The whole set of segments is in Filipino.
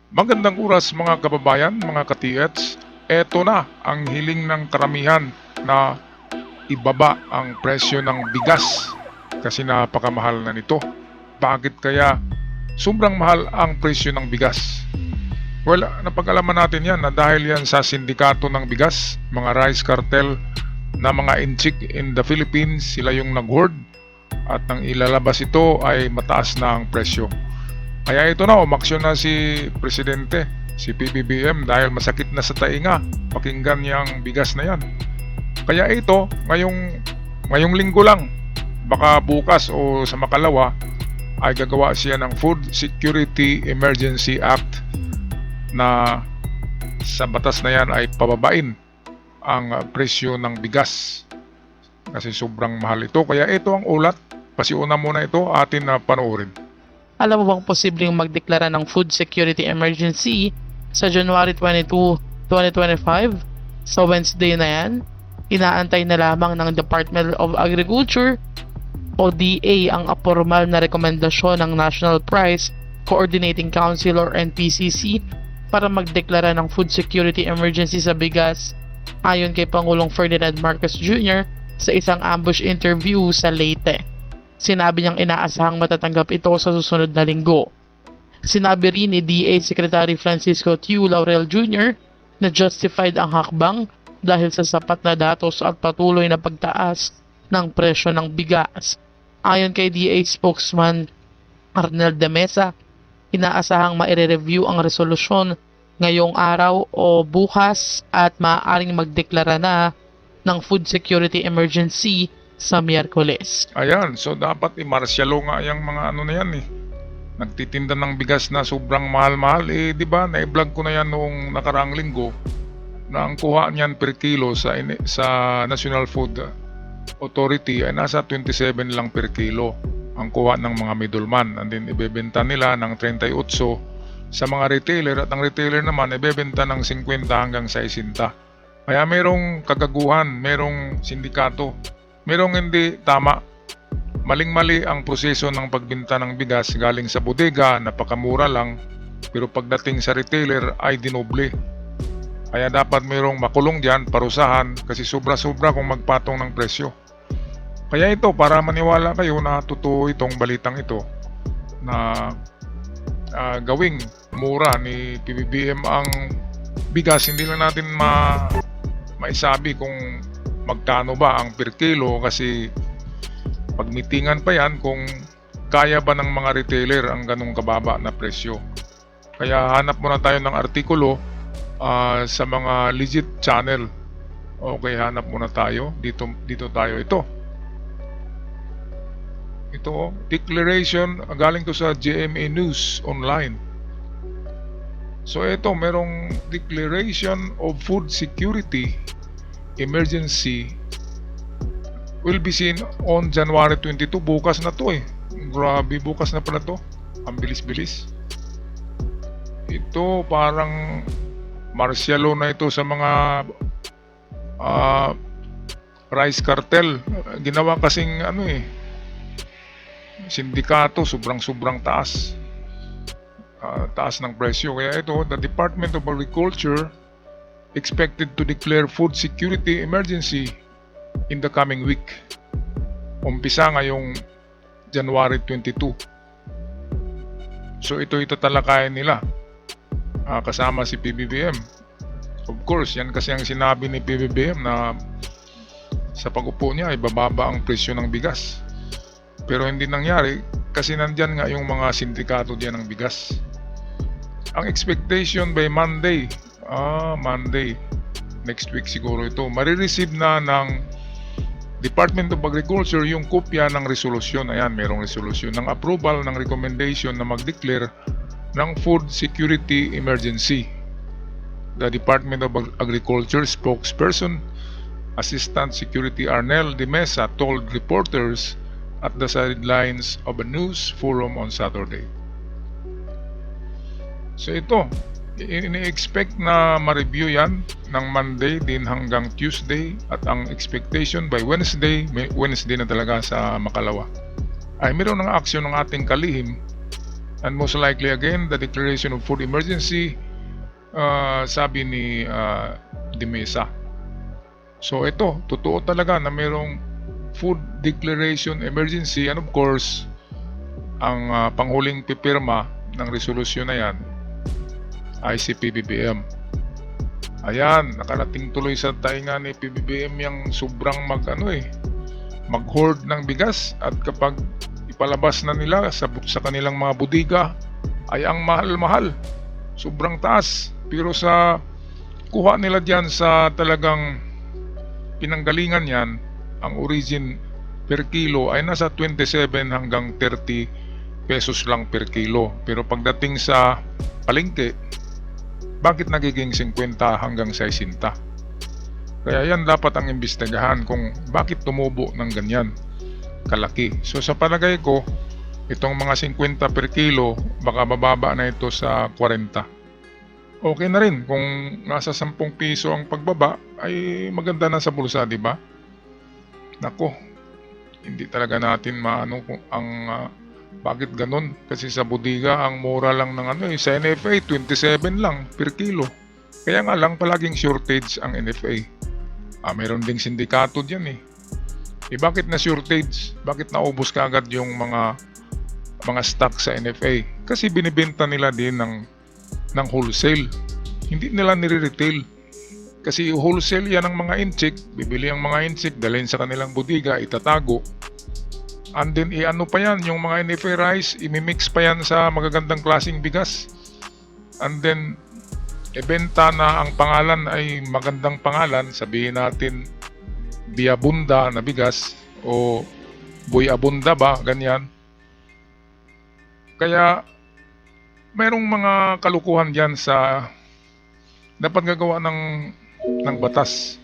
Magandang oras mga kababayan, mga ka-TH. Eto na ang hiling ng karamihan na ibaba ang presyo ng bigas kasi napakamahal na nito. Bakit kaya sobrang mahal ang presyo ng bigas? Well, napag-alaman natin yan na dahil yan sa sindikato ng bigas, mga rice cartel na mga inchik in the Philippines, sila yung nag-hoard at nang ilalabas ito ay mataas na ang presyo. Kaya ito na, umaksyon na si Presidente, si PBBM dahil masakit na sa tainga pakinggan niyang bigas na yan. Kaya ito, ngayong linggo lang, baka bukas o sa makalawa, ay gagawa siya ng Food Security Emergency Act na sa batas na yan ay pababain ang presyo ng bigas kasi sobrang mahal ito. Kaya ito ang ulat, pasiuna muna ito atin na panoorin. Alam mo bang posibleng magdeklara ng food security emergency sa January 22, 2025? Sa Wednesday na yan, inaantay na lamang ng Department of Agriculture o DA ang apormal na rekomendasyon ng National Price Coordinating Council or NPCC para magdeklara ng food security emergency sa bigas. Ayon kay Pangulong Ferdinand Marcos Jr. sa isang ambush interview sa Leyte. Sinabi niyang inaasahang matatanggap ito sa susunod na linggo. Sinabi rin ni DA Secretary Francisco Tiu Laurel Jr. na justified ang hakbang dahil sa sapat na datos at patuloy na pagtaas ng presyo ng bigas. Ayon kay DA spokesman Arnel de Mesa, inaasahang maire-review ang resolusyon ngayong araw o bukas at maaaring magdeklara na ng food security emergency sa Miyerkules. Ayan, so dapat i-martialo nga yung mga ano na yan eh. Nagtitinda ng bigas na sobrang mahal-mahal eh, di ba? Na-vlog ko na yan noong nakaraang linggo na ang kuha niyan per kilo sa National Food Authority ay nasa 27 lang per kilo ang kuha ng mga middleman. And then ibebenta nila ng 38 sa mga retailer at ang retailer naman ibebenta ng 50 hanggang 60. Kaya merong kagaguhan, merong sindikato, merong hindi tama. Maling-mali ang proseso ng pagbenta ng bigas galing sa bodega, napakamura lang, pero pagdating sa retailer ay dinoble. Kaya dapat merong makulong dyan, parusahan, kasi sobra-sobra kung magpatong ng presyo. Kaya ito, para maniwala kayo na totoo itong balitang ito, na gawing mura ni PBBM ang bigas, hindi lang natin maisabi kung magkano ba ang per kilo kasi pagmitingan pa yan kung kaya ba ng mga retailer ang ganong kababa na presyo. Kaya hanap muna tayo ng artikulo sa mga legit channel. Okay, hanap muna tayo. Dito tayo ito. Ito, declaration galing to sa GMA News Online. So ito, merong declaration of food security emergency will be seen on January 22. Bukas na to eh. Grabe, bukas na pala to. Ang bilis-bilis. Ito parang martialo na ito sa mga rice cartel. Ginawa kasing sindikato, sobrang taas. Taas ng presyo. Kaya ito, the Department of Agriculture expected to declare food security emergency in the coming week. Umpisa ngayong January 22. So ito talakayan nila kasama si PBBM. Of course, yan kasi ang sinabi ni PBBM na sa pag-upo niya ay bababa ang presyo ng bigas. Pero hindi nangyari kasi nandyan nga yung mga sindikato diyan ng bigas. Ang expectation by Monday, next week siguro ito, marireceive na ng Department of Agriculture yung kopya ng resolusyon. Ayan, merong resolusyon ng approval ng recommendation na mag-declare ng food security emergency. The Department of Agriculture spokesperson, Assistant Security Arnel de Mesa, told reporters at the sidelines of a news forum on Saturday. So ito, ini-expect na ma-review yan ng Monday din hanggang Tuesday at ang expectation by Wednesday na talaga sa makalawa ay meron ng aksyon ng ating kalihim And most likely again, the declaration of food emergency, sabi ni De Mesa. So ito, totoo talaga na mayroong food declaration emergency, and of course, ang panghuling pipirma ng resolusyon na yan ay si PBBM. Ayan, nakarating tuloy sa tainga ni PBBM yung sobrang mag-hoard ng bigas, at kapag ipalabas na nila sa kanilang mga bodega ay ang mahal-mahal, sobrang taas. Pero sa kuha nila diyan sa talagang pinanggalingan yan, ang origin per kilo ay nasa 27 hanggang 30 pesos lang per kilo. Pero pagdating sa palengke, bakit nagiging 50 hanggang 60? Kaya yan dapat ang imbestigahan kung bakit tumubo ng ganyan kalaki. So sa palagay ko, itong mga 50 per kilo, baka bababa na ito sa 40. Okay na rin kung nasa 10 piso ang pagbaba, ay maganda na sa bulsa, di ba? Nako, hindi talaga natin maano kung ang bakit ganun. Kasi sa bodega ang mura lang ng sa NFA 27 lang per kilo. Kaya nga lang palaging shortage ang NFA. Meron ding sindikato diyan eh. Bakit na shortage? Bakit naubos kaagad yung mga stock sa NFA? Kasi binibenta nila din ng wholesale. Hindi nila nire-retail. Kasi wholesale yan ng mga inchik. Bibili ang mga inchik, dalhin sa kanilang bodega, itatago. And then pa yan, yung mga NFA rice, imimix pa yan sa magagandang klaseng bigas. And then ibenta na ang pangalan ay magandang pangalan, sabihin natin Biabunda na bigas o Boy Abunda ba, ganyan. Kaya mayroong mga kalukuhan diyan sa dapat gagawa ng batas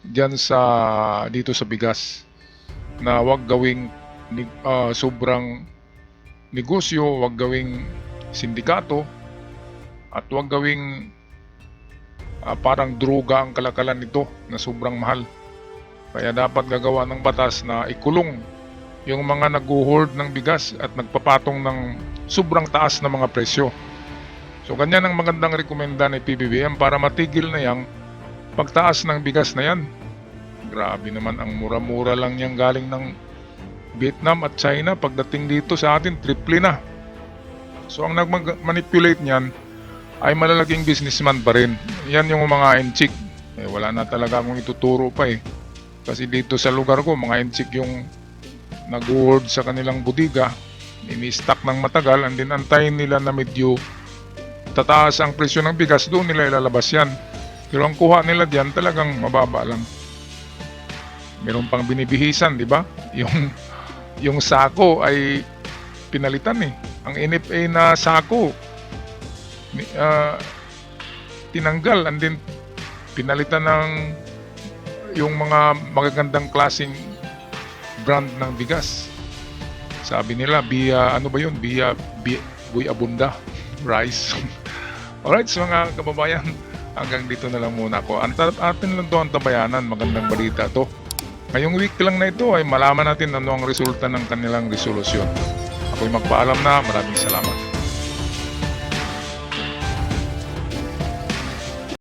diyan dito sa bigas, na wag gawing sobrang negosyo, wag gawing sindikato, at wag gawing parang droga ang kalakalan nito na sobrang mahal. Kaya dapat gagawa ng batas na ikulong yung mga nag-hoard ng bigas at nagpapatong ng sobrang taas na mga presyo. So ganyan ang magandang rekomenda ni PBBM para matigil na yung pagtaas ng bigas na yan. Grabe naman, ang mura-mura lang yang galing ng Vietnam at China, pagdating dito sa atin triple na. So ang nag-manipulate niyan ay malalaking businessman pa rin. Yan yung mga inchik. Wala na talaga akong ituturo pa eh. Kasi dito sa lugar ko, mga inchik yung nag-hoard sa kanilang bodega, ini-stock ng matagal, and then antayin nila na medyo tataas ang presyo ng bigas, doon nila ilalabas yan. Pero ang kuha nila diyan talagang mababa lang. Meron pang binibihisan, di ba? Yung sako ay pinalitan eh. Ang NFA na sako tinanggal, and then pinalitan ng yung mga magagandang klaseng brand ng bigas. Sabi nila Bia Boy Abunda rice. Alright, so mga kababayan, hanggang dito na lang muna ako. Atin lang to ang tabayanan, magandang balita to. Ngayong week lang na ito ay malaman natin ano ang resulta ng kanilang resolusyon. Ako'y magpaalam na, maraming salamat.